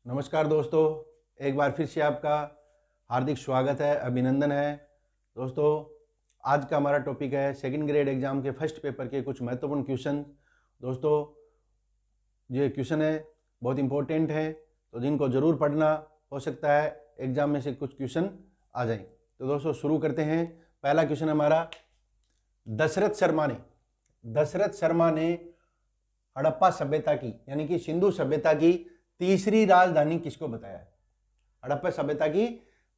नमस्कार दोस्तों, एक बार फिर से आपका हार्दिक स्वागत है, अभिनंदन है। दोस्तों, आज का हमारा टॉपिक है सेकंड ग्रेड एग्जाम के फर्स्ट पेपर के कुछ महत्वपूर्ण क्वेश्चन। दोस्तों, ये क्वेश्चन है बहुत इंपॉर्टेंट है, तो जिनको ज़रूर पढ़ना, हो सकता है एग्जाम में से कुछ क्वेश्चन आ जाए। तो दोस्तों शुरू करते हैं। पहला क्वेश्चन हमारा, दशरथ शर्मा ने हड़प्पा सभ्यता की यानी कि सिंधु सभ्यता की तीसरी राजधानी किसको बताया है? हड़प्पा सभ्यता की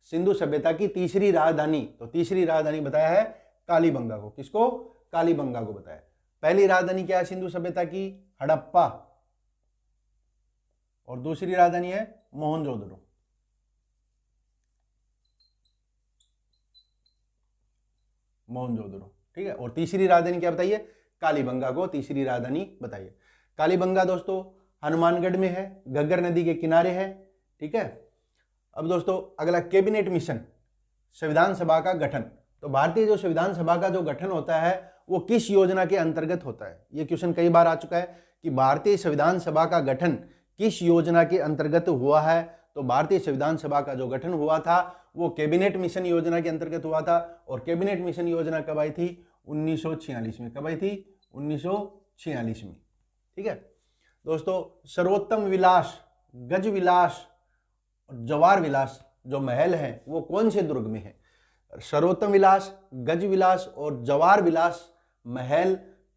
सिंधु सभ्यता की तीसरी राजधानी, तो तीसरी राजधानी बताया है कालीबंगा को। किसको? कालीबंगा को बताया। पहली राजधानी क्या है सिंधु सभ्यता की? हड़प्पा। और दूसरी राजधानी है मोहनजोदड़ो। ठीक है। और तीसरी राजधानी क्या बताइए? कालीबंगा को तीसरी राजधानी बताइए। कालीबंगा दोस्तों हनुमानगढ़ में है, घग्गर नदी के किनारे है। ठीक है। अब दोस्तों अगला, कैबिनेट मिशन संविधान सभा का गठन। तो भारतीय जो संविधान सभा का जो गठन होता है वो किस योजना के अंतर्गत होता है? ये क्वेश्चन कई बार आ चुका है कि भारतीय संविधान सभा का गठन किस योजना के अंतर्गत हुआ है। तो भारतीय संविधान सभा का जो गठन हुआ था वो कैबिनेट मिशन योजना के अंतर्गत हुआ था। और कैबिनेट मिशन योजना कब आई थी? 1946 में। कब आई थी? 1946 में। ठीक है दोस्तों, सर्वोत्तम विलास, गज विलास और जवार विलास जो महल है वो कौन से दुर्ग में है? सर्वोत्तम विलास, गज विलास और जवार विलास महल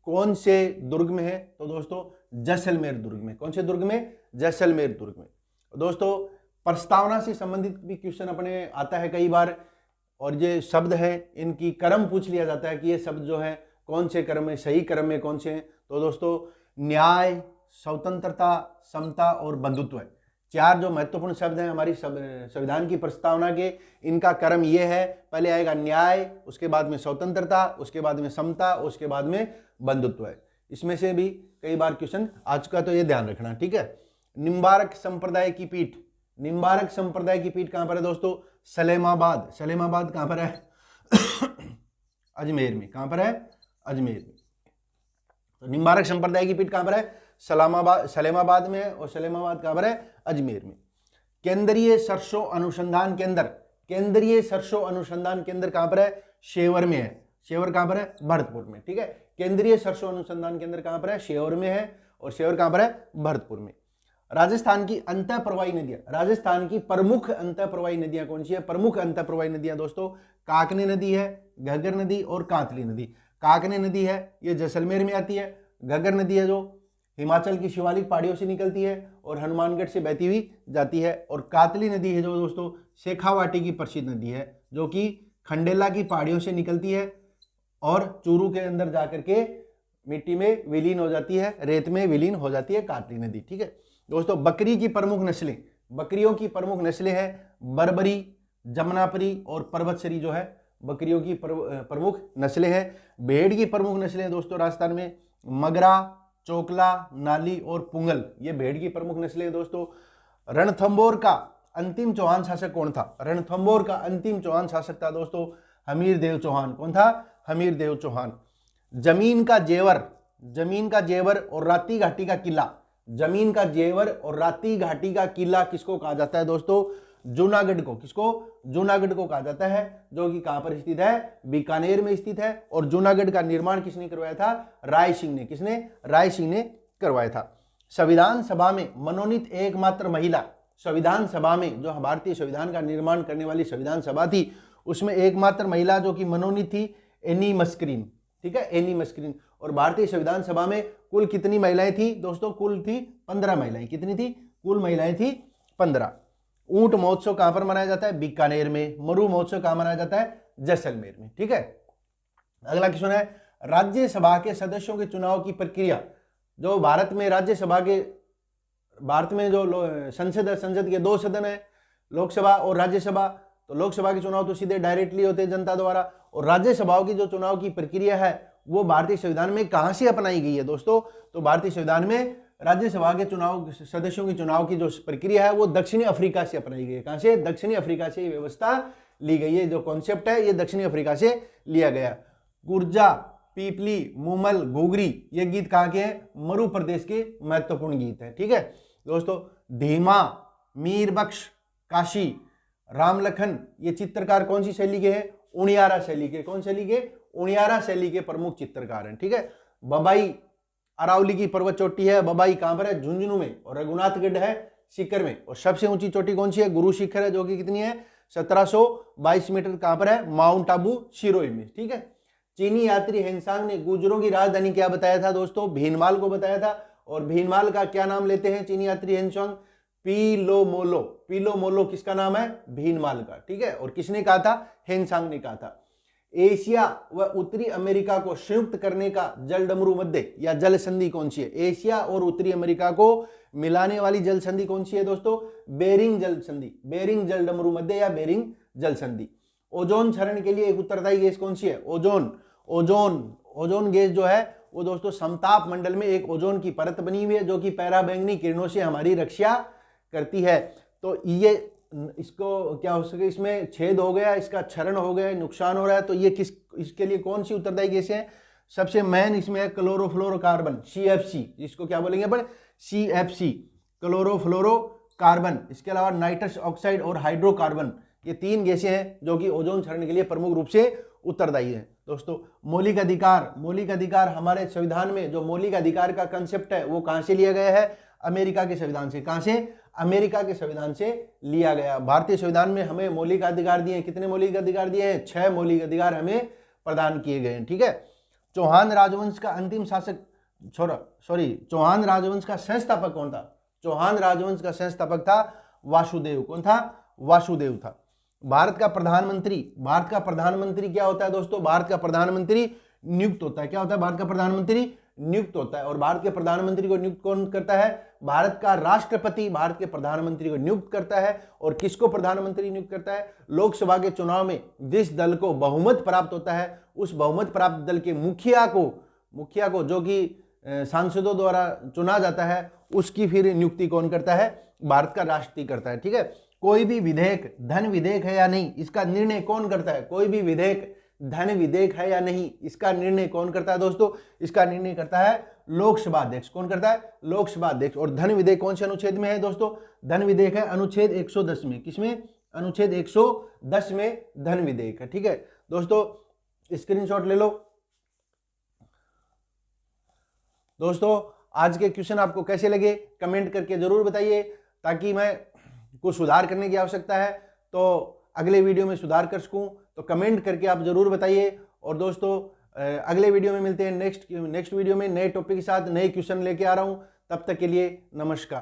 कौन से दुर्ग में है? तो दोस्तों जैसलमेर दुर्ग में। कौन से दुर्ग में? जैसलमेर दुर्ग में। दोस्तों प्रस्तावना से संबंधित भी क्वेश्चन अपने आता है कई बार, और ये शब्द है इनकी क्रम पूछ लिया जाता है कि ये शब्द जो है कौन से क्रम में, सही क्रम में कौन से हैं। तो दोस्तों न्याय, स्वतंत्रता, समता और बंधुत्व है। चार जो महत्वपूर्ण शब्द हैं हमारी संविधान की प्रस्तावना के, इनका क्रम ये है, पहले आएगा न्याय, उसके बाद में स्वतंत्रता, उसके बाद में समता, उसके बाद में बंधुत्व है। इसमें से भी कई बार क्वेश्चन आ चुका, तो ये ध्यान रखना। ठीक है। निम्बारक संप्रदाय की पीठ, निम्बारक संप्रदाय की पीठ कहां पर है दोस्तों? सलेमाबाद। सलेमाबाद कहां पर है? अजमेर में। कहां पर है? अजमेर में। तो निम्बारक संप्रदाय की पीठ कहां पर है? सलेमाबाद में। और सलेमाबाद कहां पर है? अजमेर में। केंद्रीय सरसों अनुसंधान केंद्र, केंद्रीय सरसों अनुसंधान केंद्र कहां पर है? शेवर में है। शेवर कहां पर है? भरतपुर में। ठीक है। केंद्रीय सरसों अनुसंधान केंद्र कहां पर है? शेवर में है। और शेवर कहां पर है? भरतपुर में। राजस्थान की अंतः प्रवाही नदियां, राजस्थान की प्रमुख अंतः प्रवाही नदियां कौन सी है? प्रमुख अंतः प्रवाही नदियां दोस्तों काकनी नदी है, घग्गर नदी और कांतली नदी। काकनी नदी है ये जैसलमेर में आती है। घग्गर नदी है जो हिमाचल की शिवालिक पहाड़ियों से निकलती है और हनुमानगढ़ से बहती हुई जाती है। और कातली नदी है जो दोस्तों शेखावाटी की प्रसिद्ध नदी है, जो कि खंडेला की पहाड़ियों से निकलती है और चूरू के अंदर जाकर के मिट्टी में विलीन हो जाती है, रेत में विलीन हो जाती है कातली नदी। ठीक है दोस्तों, बकरी की प्रमुख नस्लें, बकरियों की प्रमुख नस्लें हैं बर्बरी, जमुनापरी और पर्वतसरी जो है बकरियों की प्रमुख नस्लें हैं। भेड़ की प्रमुख नस्लें दोस्तों राजस्थान में मगरा, चोकला, नाली और पुंगल, ये भेड़ की प्रमुख नस्लें हैं दोस्तों। रणथंबोर का अंतिम चौहान शासक कौन था? रणथंबोर का अंतिम चौहान शासक था दोस्तों हमीर देव चौहान। कौन था? हमीर देव चौहान। जमीन का जेवर और राती घाटी का किला, जमीन का जेवर और राती घाटी का किला किसको कहा जाता है दोस्तों? जूनागढ़ को। किसको? जूनागढ़ को कहा जाता है, जो कि कहां पर स्थित है? बीकानेर में स्थित है। और जूनागढ़ का निर्माण किसने करवाया था? राय सिंह ने। किसने? राय सिंह ने करवाया था। संविधान सभा में मनोनीत एकमात्र महिला, संविधान सभा में जो भारतीय संविधान का निर्माण करने वाली संविधान सभा थी उसमें एकमात्र महिला जो कि मनोनीत थी एनी मस्क्रीन। ठीक है, एनी मस्क्रीन। और भारतीय संविधान सभा में कुल कितनी महिलाएं थी दोस्तों? कुल थी 15 महिलाएं। कितनी थी? कुल महिलाएं थी 15। ऊंट महोत्सव कहां पर मनाया जाता है? बीकानेर में। मरु महोत्सव कहां मनाया जाता है? जैसलमेर में। ठीक है। अगला क्वेश्चन है, राज्यसभा के सदस्यों के चुनाव की प्रक्रिया, जो भारत में राज्यसभा के, भारत में जो संसद है, संसद के दो सदन है, लोकसभा और राज्यसभा। तो लोकसभा के चुनाव तो सीधे डायरेक्टली होते हैं जनता द्वारा, और राज्यसभाओं की जो चुनाव की प्रक्रिया है वो भारतीय संविधान में कहां से अपनाई गई है दोस्तों? तो भारतीय संविधान में राज्यसभा के चुनाव, सदस्यों की चुनाव की जो प्रक्रिया है वो दक्षिणी अफ्रीका से अपनाई गई है। कहां से? दक्षिणी अफ्रीका से ये व्यवस्था ली गई है। जो कॉन्सेप्ट है ये दक्षिणी अफ्रीका से लिया गया। गुर्जा, पीपली, मुमल, घुघरी, ये गीत कहां के हैं? मरु प्रदेश के महत्वपूर्ण गीत हैं। ठीक है दोस्तों। धीमा मीर बख्श काशी, राम लखन, ये चित्रकार कौन सी शैली के हैं? उनियारा शैली के। कौन शैली के? उनियारा शैली के प्रमुख चित्रकार हैं। ठीक है। बबाई अरावली की पर्वत चोटी है। बबाई कहां पर है? झुंझुनू में। और रघुनाथगढ़ है सीकर में। और सबसे ऊंची चोटी कौन सी है? गुरु शिखर है, जो कि कितनी है? 1722 मीटर। कहां पर है? माउंट आबू सिरोही में। ठीक है। चीनी यात्री हेनसांग ने गुर्जरों की राजधानी क्या बताया था दोस्तों? भीनमाल को बताया था। और भीनमाल का क्या नाम लेते हैं चीनी यात्री हेनसांग? पीलोमोलो। पीलोमोलो किसका नाम है? भीनमाल का। ठीक है। और किसने कहा था? हेनसांग ने कहा था। एशिया व उत्तरी अमेरिका को संयुक्त करने का जलडमरू मध्य या जल संधि कौन सी है? एशिया और उत्तरी अमेरिका को मिलाने वाली जल संधि कौन सी है दोस्तों? बेरिंग जल संधि। बेरिंग जलडमरू मध्य या बेरिंग जल संधि। ओजोन क्षरण के लिए एक उत्तरदायी गैस कौन सी है? ओजोन। ओजोन गैस जो है वो दोस्तों समताप मंडल में एक ओजोन की परत बनी हुई है, जो कि पराबैंगनी किरणों से हमारी रक्षा करती है। तो ये इसको क्या हो सके, इसमें छेद हो गया, इसका क्षरण हो गया, नुकसान हो रहा है, तो ये इसके लिए कौन सी उत्तरदायी गैस है? सबसे मेन इसमें है क्लोरोफ्लोरोकार्बन, CFC, जिसको क्या बोलेंगे अपन? CFC, chlorofluorocarbon. इसके अलावा नाइट्रस ऑक्साइड और हाइड्रोकार्बन, ये 3 गैसें हैं जो कि ओजोन क्षरण के लिए प्रमुख रूप से उत्तरदायी है। दोस्तों मौलिक अधिकार हमारे संविधान में जो मौलिक अधिकार का कंसेप्ट है वो कहां से लिया गया है? अमेरिका के संविधान से। कहां से? अमेरिका के संविधान से लिया गया। भारतीय संविधान में हमें मौलिक अधिकार दिए हैं। कितने मौलिक अधिकार दिए हैं? 6 मौलिक अधिकार हमें प्रदान किए गए हैं। ठीक है। चौहान राजवंश का अंतिम शासक, चौहान राजवंश का संस्थापक कौन था? चौहान राजवंश का संस्थापक था वासुदेव। कौन था? वासुदेव था। भारत का प्रधानमंत्री क्या होता है दोस्तों? भारत का प्रधानमंत्री नियुक्त होता है। क्या होता है? भारत का प्रधानमंत्री नियुक्त होता है। और भारत के प्रधानमंत्री को नियुक्त कौन करता है? भारत का राष्ट्रपति भारत के प्रधानमंत्री को नियुक्त करता है। और किसको प्रधानमंत्री नियुक्त करता है? लोकसभा के चुनाव में जिस दल को बहुमत प्राप्त होता है, उस बहुमत प्राप्त दल के मुखिया को जो कि सांसदों द्वारा चुना जाता है, उसकी फिर नियुक्ति कौन करता है? भारत का राष्ट्रपति करता है। ठीक है। कोई भी विधेयक धन विधेयक है या नहीं, इसका निर्णय कौन करता है? कोई भी विधेयक धन विधेयक है या नहीं, इसका निर्णय कौन करता है दोस्तों? इसका निर्णय करता है लोकसभा अध्यक्ष। कौन करता है? लोकसभा अध्यक्ष। और धन विधेयक कौन से अनुच्छेद में है दोस्तों? धन विधेयक है अनुच्छेद 110 में। किसमें? अनुच्छेद 110 में धन विधेयक है। ठीक है दोस्तों, स्क्रीनशॉट ले लो। दोस्तों आज के क्वेश्चन आपको कैसे लगे कमेंट करके जरूर बताइए, ताकि मैं कुछ सुधार करने की आवश्यकता है तो अगले वीडियो में सुधार कर सकूं। तो कमेंट करके आप जरूर बताइए। और दोस्तों अगले वीडियो में मिलते हैं नेक्स्ट वीडियो में नए टॉपिक के साथ, नए क्वेश्चन लेके आ रहा हूं। तब तक के लिए नमस्कार।